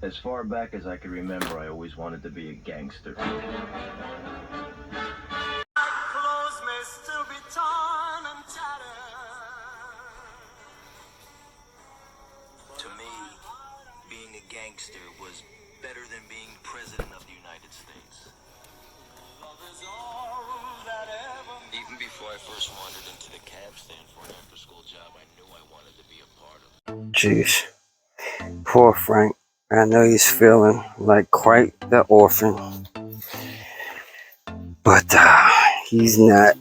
As far back as I can remember, I always wanted to be a gangster. To me, being a gangster was better than being president of the United States. Even before I first wandered into the cab stand for an after-school job, I knew I wanted to be a part of it. Jeez. Poor Frank. I know he's feeling like quite the orphan. But he's not.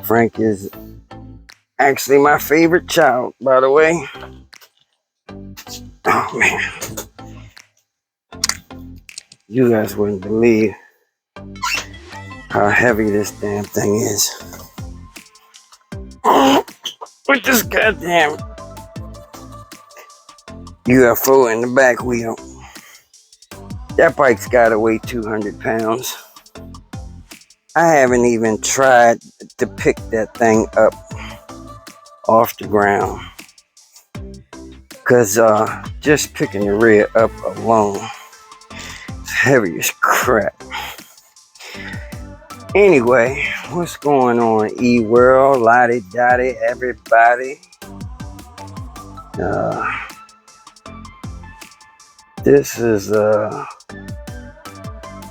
Frank is actually my favorite child, by the way. Oh, man. You guys wouldn't believe how heavy this damn thing is. With this goddamn UFO in the back wheel. That bike's gotta weigh 200 pounds. I haven't even tried to pick that thing up off the ground. Cause just picking the rear up alone is heavy as crap. Anyway, what's going on, E-World, lottie-dottie, everybody? This is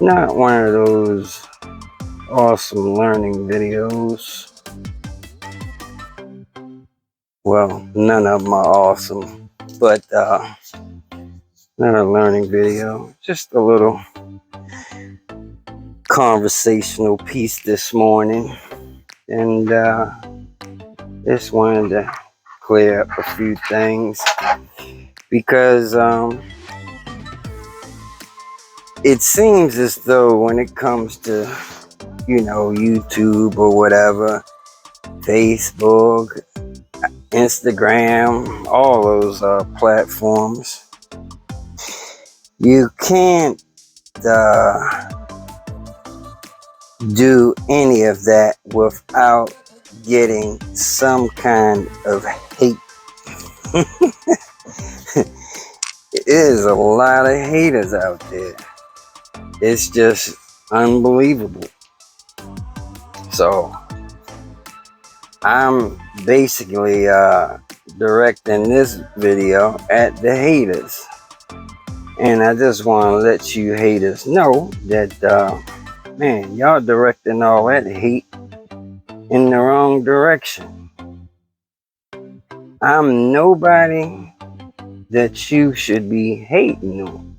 not one of those awesome learning videos. Well, none of them are awesome, but not a learning video, just a little conversational piece this morning, and just wanted to clear up a few things because it seems as though when it comes to, you know, YouTube or whatever, Facebook, Instagram, all those platforms, you can't do any of that without getting some kind of hate. There's a lot of haters out there. It's just unbelievable. So I'm basically directing this video at the haters. And I just want to let you haters know that man, y'all directing all that hate in the wrong direction. I'm nobody that you should be hating on.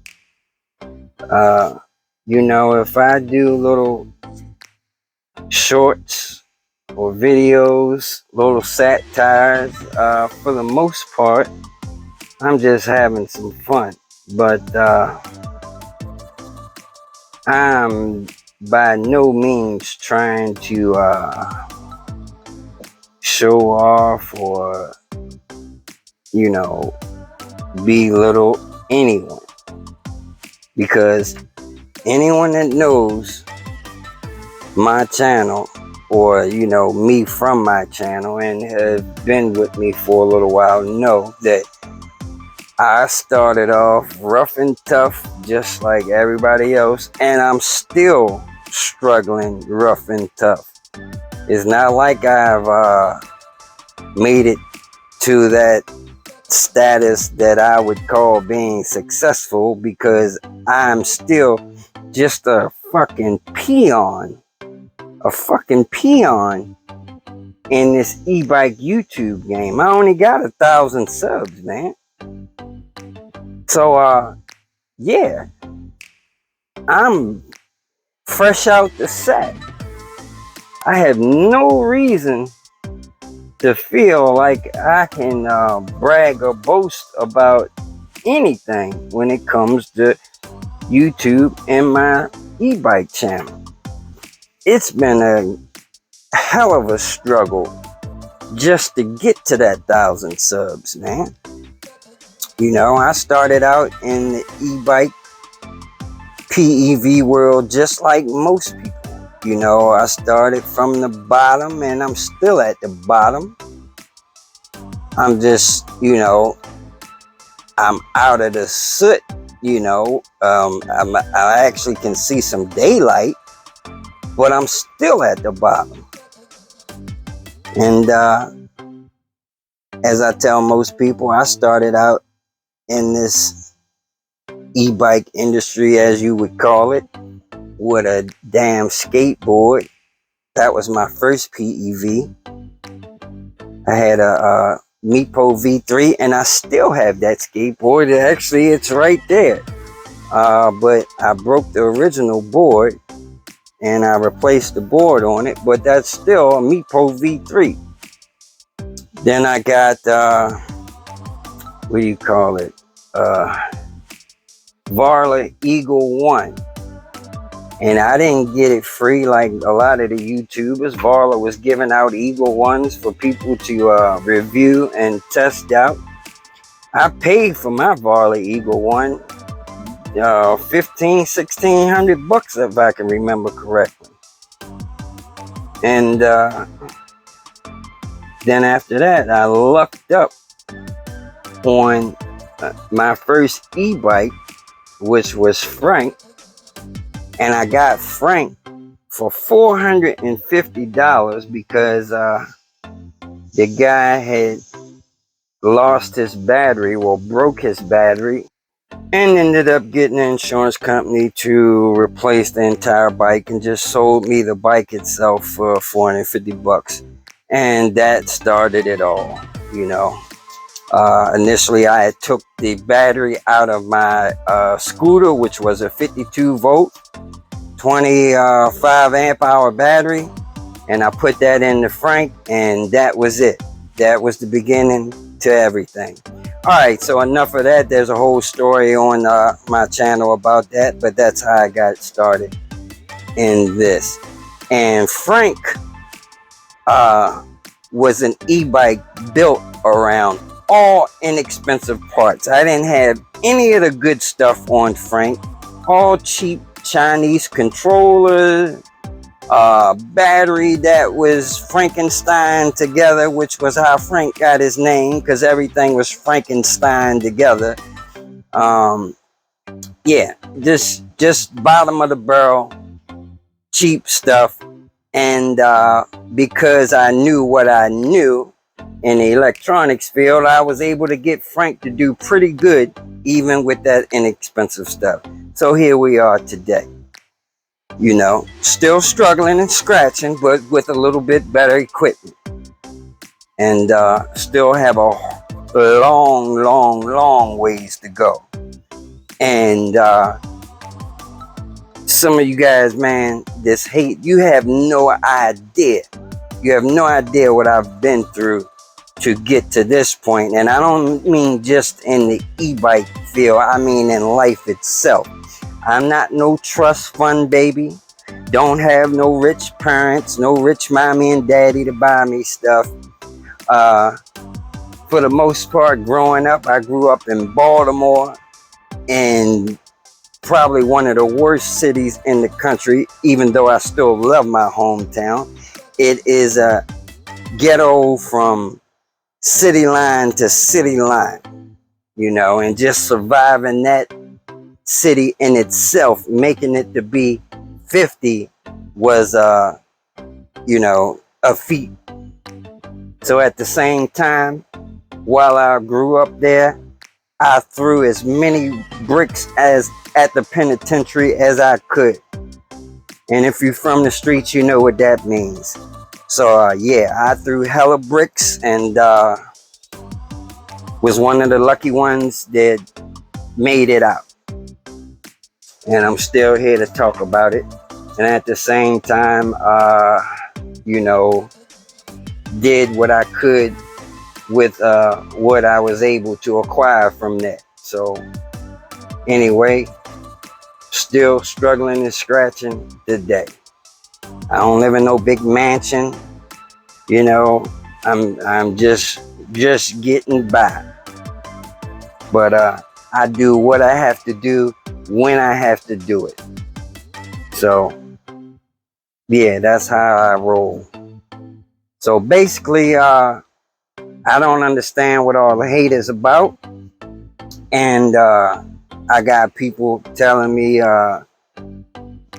You know, if I do little shorts or videos, little satires, for the most part, I'm just having some fun. But I'm by no means trying to show off or, you know, belittle anyone. Because anyone that knows my channel, or, you know, me from my channel and have been with me for a little while, know that I started off rough and tough just like everybody else, and I'm still struggling rough and tough. It's not like I've made it to that status that I would call being successful, because I'm still just a fucking peon. A fucking peon in this Ebike YouTube game. I only got 1,000 subs, man. So, yeah. I'm fresh out the set. I have no reason to feel like I can brag or boast about anything when it comes to YouTube and my e-bike channel. It's been a hell of a struggle just to get to that 1,000 subs, man. You know, I started out in the e-bike PEV world just like most people. You know, I started from the bottom and I'm still at the bottom. I'm just, you know, I'm out of the soot, you know. I actually can see some daylight, but I'm still at the bottom. And as I tell most people, I started out in this e-bike industry, as you would call it, with a damn skateboard. That was my first PEV. I had a Meepo V3, and I still have that skateboard. Actually, it's right there. But I broke the original board, and I replaced the board on it, but that's still a Meepo V3. Then I got, what do you call it? Varla Eagle 1. And I didn't get it free like a lot of the YouTubers. Varla was giving out Eagle 1s for people to review and test out. I paid for my Varla Eagle 1 $1,500-1,600 bucks, if I can remember correctly. And then after that, I lucked up on my first e-bike, which was Frank. And I got Frank for $450 because the guy had lost his battery, well, broke his battery, and ended up getting an insurance company to replace the entire bike and just sold me the bike itself for $450. And that started it all, you know. Initially, I had took the battery out of my scooter, which was a 52 volt, 25 amp hour battery, and I put that in the Frank, and that was it. That was the beginning to everything. All right, so enough of that. There's a whole story on my channel about that, but that's how I got started in this. And Frank was an e-bike built around all inexpensive parts. I didn't have any of the good stuff on Frank. All cheap Chinese controller, battery that was Frankenstein together, which was how Frank got his name, because everything was Frankenstein together. Yeah, just bottom of the barrel, cheap stuff. And because I knew what I knew in the electronics field, I was able to get Frank to do pretty good, even with that inexpensive stuff. So here we are today. You know, still struggling and scratching, but with a little bit better equipment. And still have a long ways to go. And some of you guys, man, this hate, you have no idea. You have no idea what I've been through to get to this point. And I don't mean just in the e-bike field, I mean in life itself. I'm not no trust fund baby. Don't have no rich parents, no rich mommy and daddy to buy me stuff. For the most part, growing up, I grew up in Baltimore, in probably one of the worst cities in the country, even though I still love my hometown. It is a ghetto from city line to city line, you know, and just surviving that city in itself, making it to be 50 was, you know, a feat. So at the same time, while I grew up there, I threw as many bricks as at the penitentiary as I could. And if you're from the streets, you know what that means. So yeah, I threw hella bricks and was one of the lucky ones that made it out. And I'm still here to talk about it. And at the same time, you know, did what I could with what I was able to acquire from that. So anyway, still struggling and scratching today. I don't live in no big mansion, you know. I'm just getting by. But I do what I have to do when I have to do it. So yeah, that's how I roll. So basically, I don't understand what all the hate is about. And I got people telling me,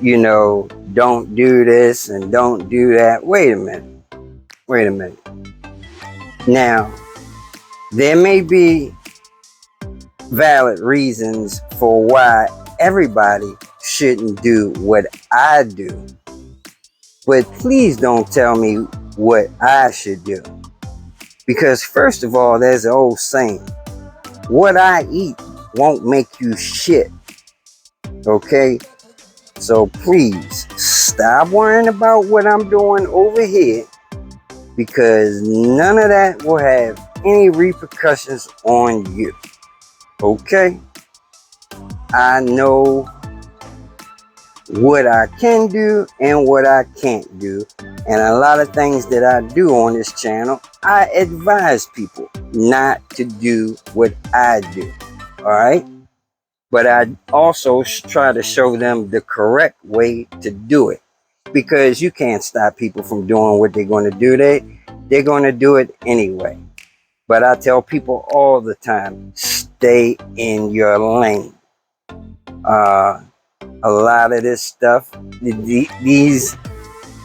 you know, don't do this and don't do that. Wait a minute. Wait a minute. Now, there may be valid reasons for why everybody shouldn't do what I do. But please don't tell me what I should do. Because first of all, there's an old saying, what I eat won't make you shit. Okay? So please stop worrying about what I'm doing over here, because none of that will have any repercussions on you. Okay? I know what I can do and what I can't do. And a lot of things that I do on this channel, I advise people not to do what I do. All right? But I also try to show them the correct way to do it, because you can't stop people from doing what they're going to do. They're going to do it anyway. But I tell people all the time, stay in your lane. A lot of this stuff, these,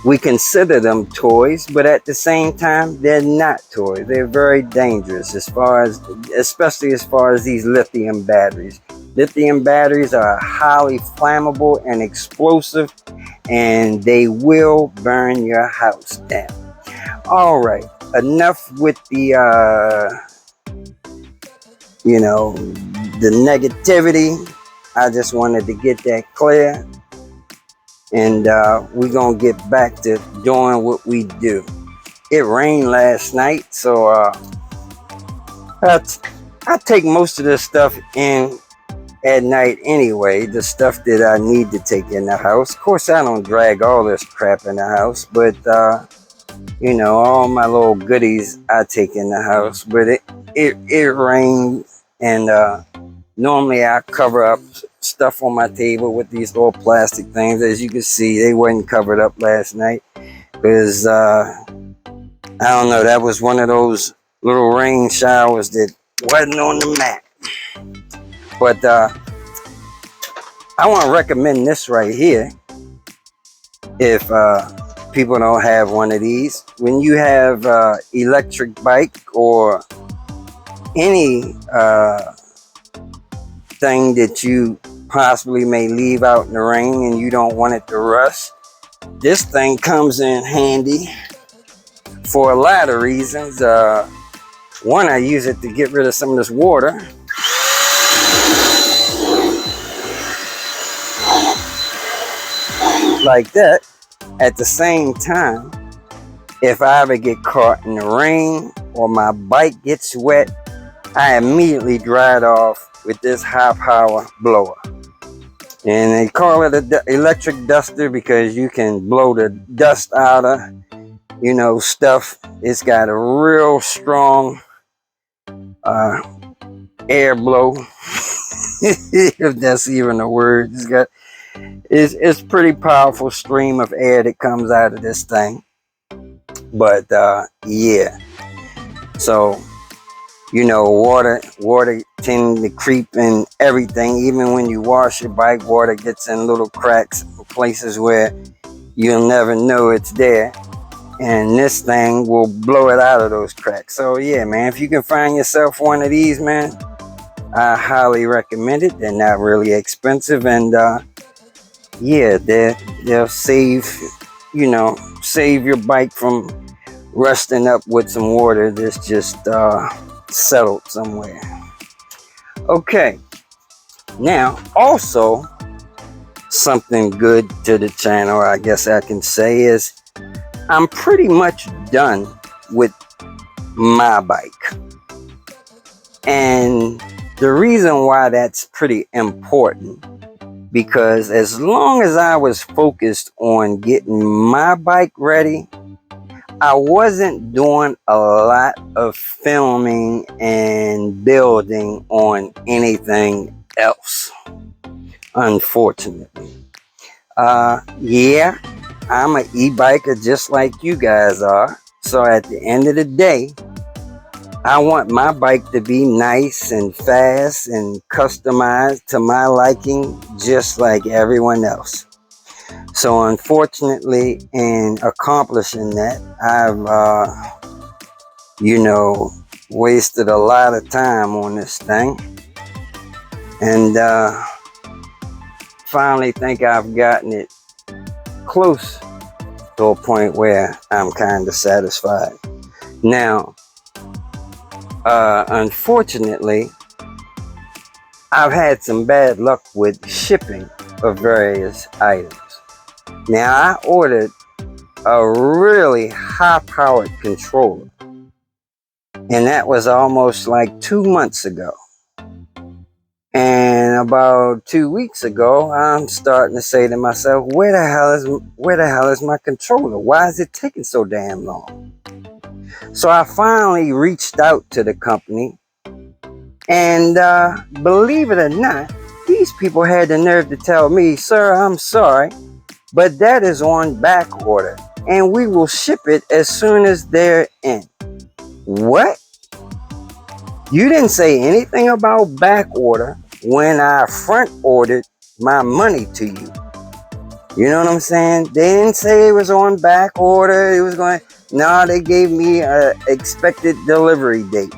we consider them toys, but at the same time, they're not toys. They're very dangerous, especially as far as these lithium batteries. Lithium batteries are highly flammable and explosive, and they will burn your house down. All right, enough with the, you know, the negativity. I just wanted to get that clear. And we're going to get back to doing what we do. It rained last night, so I take most of this stuff in at night anyway, the stuff that I need to take in the house. Of course, I don't drag all this crap in the house, but you know, all my little goodies I take in the house. But it rained, and normally I cover up stuff on my table with these little plastic things. As you can see, they weren't covered up last night because I don't know, that was one of those little rain showers that wasn't on the mat. But I want to recommend this right here. If people don't have one of these, when you have electric bike or any thing that you possibly may leave out in the rain and you don't want it to rust, this thing comes in handy for a lot of reasons. One, I use it to get rid of some of this water. Like that. At the same time, if I ever get caught in the rain or my bike gets wet, I immediately dry it off with this high power blower. And they call it an electric duster because you can blow the dust out of, you know, stuff. It's got a real strong air blow, if that's even a word. It's pretty powerful stream of air that comes out of this thing. But yeah, so you know, water tend to creep in everything. Even when you wash your bike, water gets in little cracks, places where you'll never know it's there, and this thing will blow it out of those cracks. So yeah, man, if you can find yourself one of these, man, I highly recommend it. They're not really expensive, and yeah, they'll save, you know, save your bike from rusting up with some water that's just settled somewhere. Okay, now also something good to the channel, I guess I can say, is I'm pretty much done with my bike. And the reason why that's pretty important, because as long as I was focused on getting my bike ready, I wasn't doing a lot of filming and building on anything else, unfortunately. Yeah, I'm an e-biker just like you guys are. So at the end of the day, I want my bike to be nice and fast and customized to my liking, just like everyone else. So unfortunately, in accomplishing that, I've, wasted a lot of time on this thing. And finally think I've gotten it close to a point where I'm kind of satisfied. Now, unfortunately, I've had some bad luck with shipping of various items. Now, I ordered a really high-powered controller, and that was almost like 2 months ago. And about 2 weeks ago, I'm starting to say to myself, where the hell is my controller? Why is it taking so damn long? So I finally reached out to the company, and believe it or not, these people had the nerve to tell me, sir, I'm sorry, but that is on back order, and we will ship it as soon as they're in. What? You didn't say anything about back order when I front ordered my money to you. You know what I'm saying? They didn't say it was on back order. It was going. No, they gave me a expected delivery date.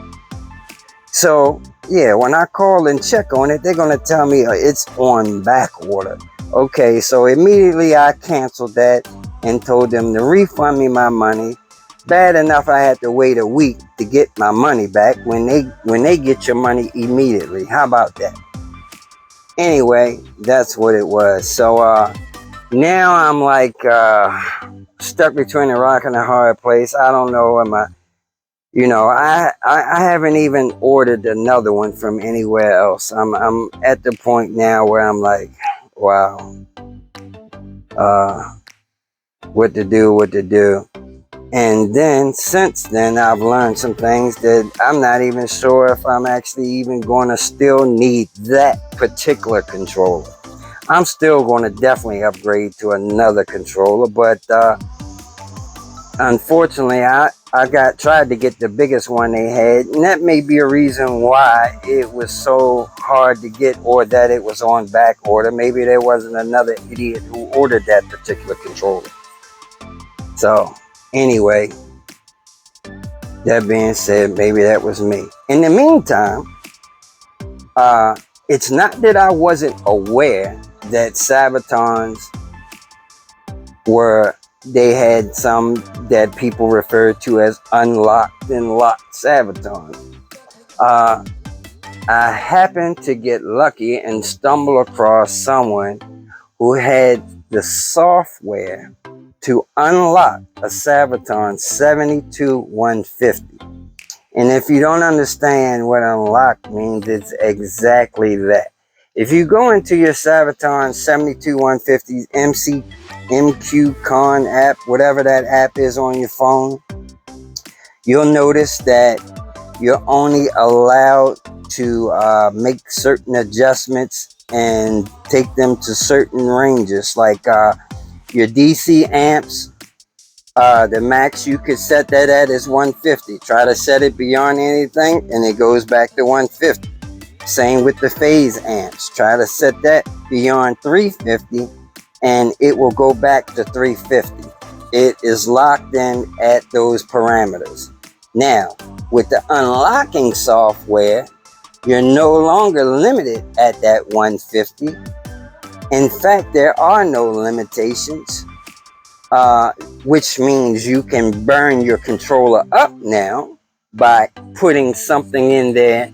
So yeah, when I call and check on it, they're gonna tell me it's on back order. Okay, so immediately I canceled that and told them to refund me my money. Bad enough I had to wait a week to get my money back when they get your money immediately. How about that? Anyway, that's what it was. So now I'm like stuck between a rock and a hard place. I don't know. I haven't even ordered another one from anywhere else. I'm at the point now where I'm like, wow, what to do. And then since then, I've learned some things that I'm not even sure if I'm actually even going to still need that particular controller. I'm still going to definitely upgrade to another controller, but unfortunately, I tried to get the biggest one they had, and that may be a reason why it was so hard to get, or that it was on back order. Maybe there wasn't another idiot who ordered that particular controller. So anyway, that being said, maybe that was me. In the meantime, it's not that I wasn't aware that Sabatons they had some that people referred to as unlocked and locked Sabatons. I happened to get lucky and stumble across someone who had the software to unlock a Sabaton 72150. And if you don't understand what unlock means, it's exactly that. If you go into your Sabaton 72150's MQ Con app, whatever that app is on your phone, you'll notice that you're only allowed to make certain adjustments and take them to certain ranges, like your DC amps, the max you could set that at is 150. Try to set it beyond anything and it goes back to 150. Same with the phase amps. Try to set that beyond 350 and it will go back to 350. It is locked in at those parameters. Now, with the unlocking software, you're no longer limited at that 150. In fact, there are no limitations, which means you can burn your controller up now by putting something in there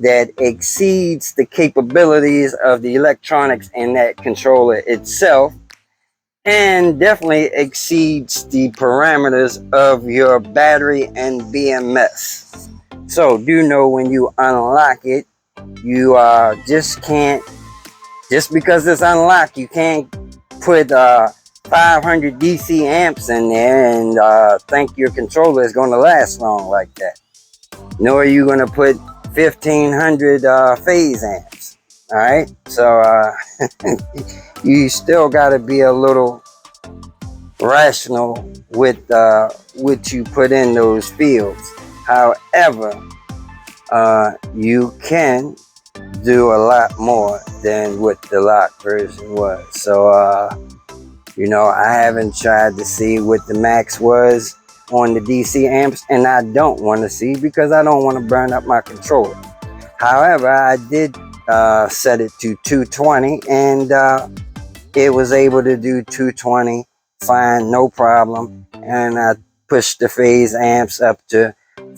that exceeds the capabilities of the electronics in that controller itself, and definitely exceeds the parameters of your battery and BMS. So do know when you unlock it, you just can't, just because it's unlocked, you can't put 500 DC amps in there and think your controller is going to last long like that. Nor are you going to put 1500 phase amps. All right, so you still got to be a little rational with what you put in those fields. However, you can do a lot more than what the lock version was. So, I haven't tried to see what the max was on the DC amps, and I don't want to see because I don't want to burn up my controller. However, I did set it to 220, and it was able to do 220 fine, no problem. And I pushed the phase amps up to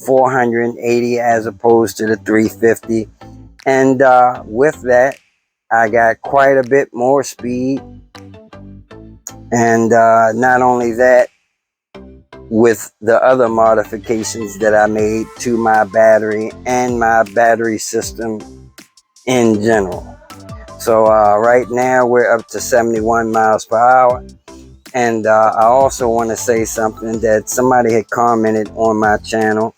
480 as opposed to the 350. And with that, I got quite a bit more speed. And not only that, with the other modifications that I made to my battery and my battery system in general. So right now we're up to 71 miles per hour. And I also want to say something that somebody had commented on my channel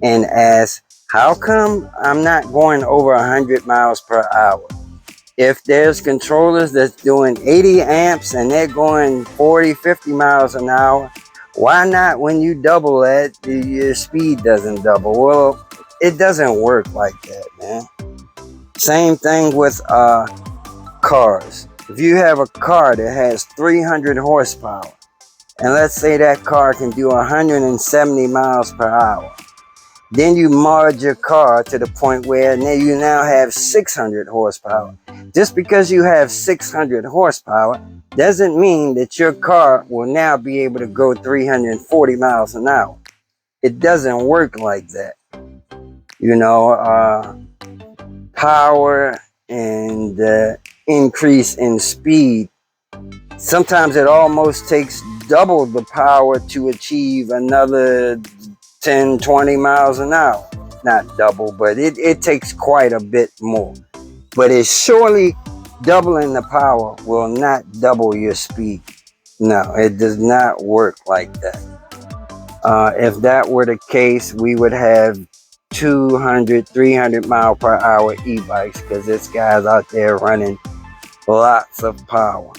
and asked, how come I'm not going over 100 miles per hour? If there's controllers that's doing 80 amps and they're going 40, 50 miles an hour, why not when you double that, your speed doesn't double? Well, it doesn't work like that, man. Same thing with cars. If you have a car that has 300 horsepower, and let's say that car can do 170 miles per hour, then you mod your car to the point where you now have 600 horsepower. Just because you have 600 horsepower doesn't mean that your car will now be able to go 340 miles an hour. It doesn't work like that. Power and increase in speed, sometimes it almost takes double the power to achieve another 10, 20 miles an hour. Not double, but it takes quite a bit more. But it's surely doubling the power will not double your speed. No, it does not work like that. If that were the case, we would have 200, 300 mile per hour e-bikes, because this guy's out there running lots of power.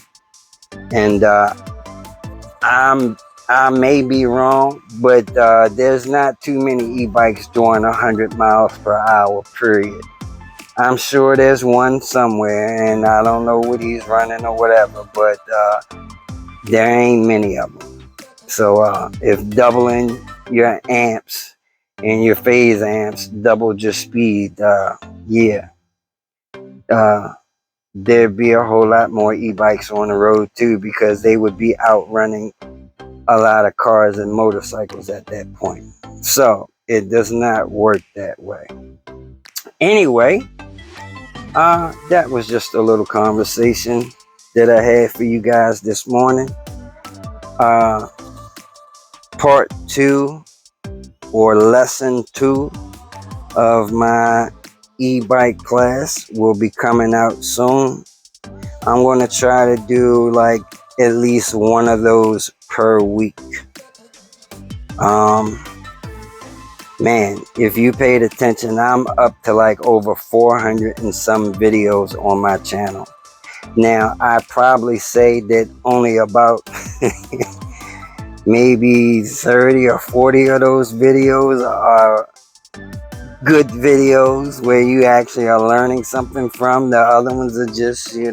And I may be wrong, but there's not too many e-bikes doing 100 miles per hour, period. I'm sure there's one somewhere, and I don't know what he's running or whatever, but there ain't many of them. So if doubling your amps and your phase amps doubled your speed, there'd be a whole lot more e-bikes on the road too, because they would be outrunning a lot of cars and motorcycles at that point. So it does not work that way. Anyway, that was just a little conversation that I had for you guys this morning. Part 2 or lesson 2 of my e-bike class will be coming out soon. I'm going to try to do like at least one of those per week. Man, if you paid attention, I'm up to like over 400 and some videos on my channel. Now, I probably say that only about maybe 30 or 40 of those videos are good videos where you actually are learning something from. The other ones are just, hey,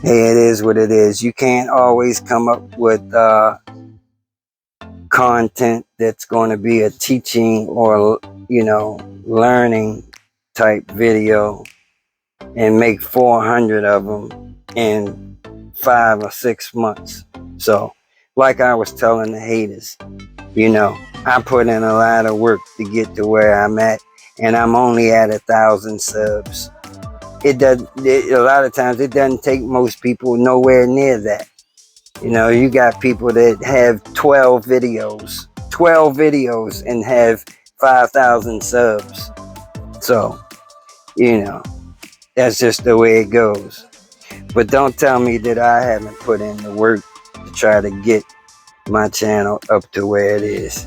it is what it is. You can't always come up with content that's going to be a teaching or, learning type video and make 400 of them in 5 or 6 months. So, like I was telling the haters, I put in a lot of work to get to where I'm at, and I'm only at 1,000 subs. A lot of times it doesn't take most people nowhere near that. You got people that have 12 videos and have 5,000 subs. So, that's just the way it goes. But don't tell me that I haven't put in the work to try to get my channel up to where it is.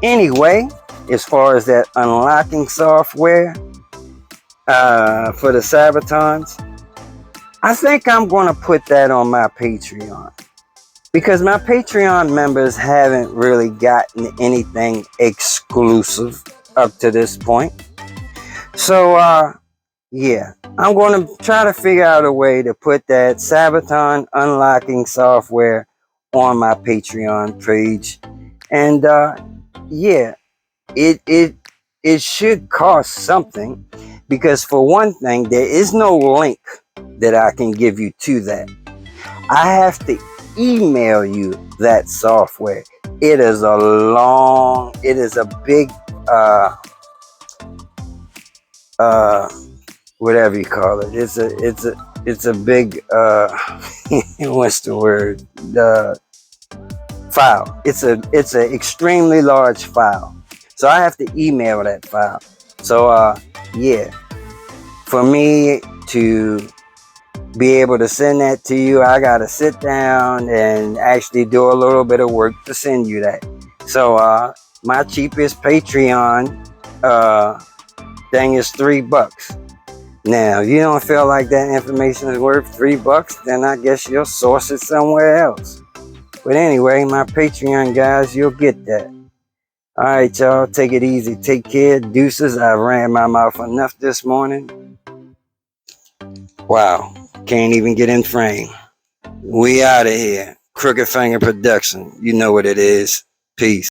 Anyway, as far as that unlocking software for the Sabatons, I think I'm going to put that on my Patreon. because my Patreon members haven't really gotten anything exclusive up to this point. So, yeah, I'm going to try to figure out a way to put that Sabaton unlocking software on my Patreon page. And, yeah, it should cost something, because for one thing, there is no link that I can give you to that. I have to email you that software. It is a big whatever you call it. It's a big what's the word? The file. It's an extremely large file. So I have to email that file. So yeah, for me to be able to send that to you, I gotta sit down and actually do a little bit of work to send you that. So my cheapest Patreon thing is $3. Now, if you don't feel like that information is worth $3, then I guess you'll source it somewhere else. But anyway, my Patreon guys, you'll get that. All right, y'all, take it easy. Take care. Deuces. I ran my mouth enough this morning. Wow, can't even get in frame. We out of here. Crooked Finger Production. You know what it is. Peace.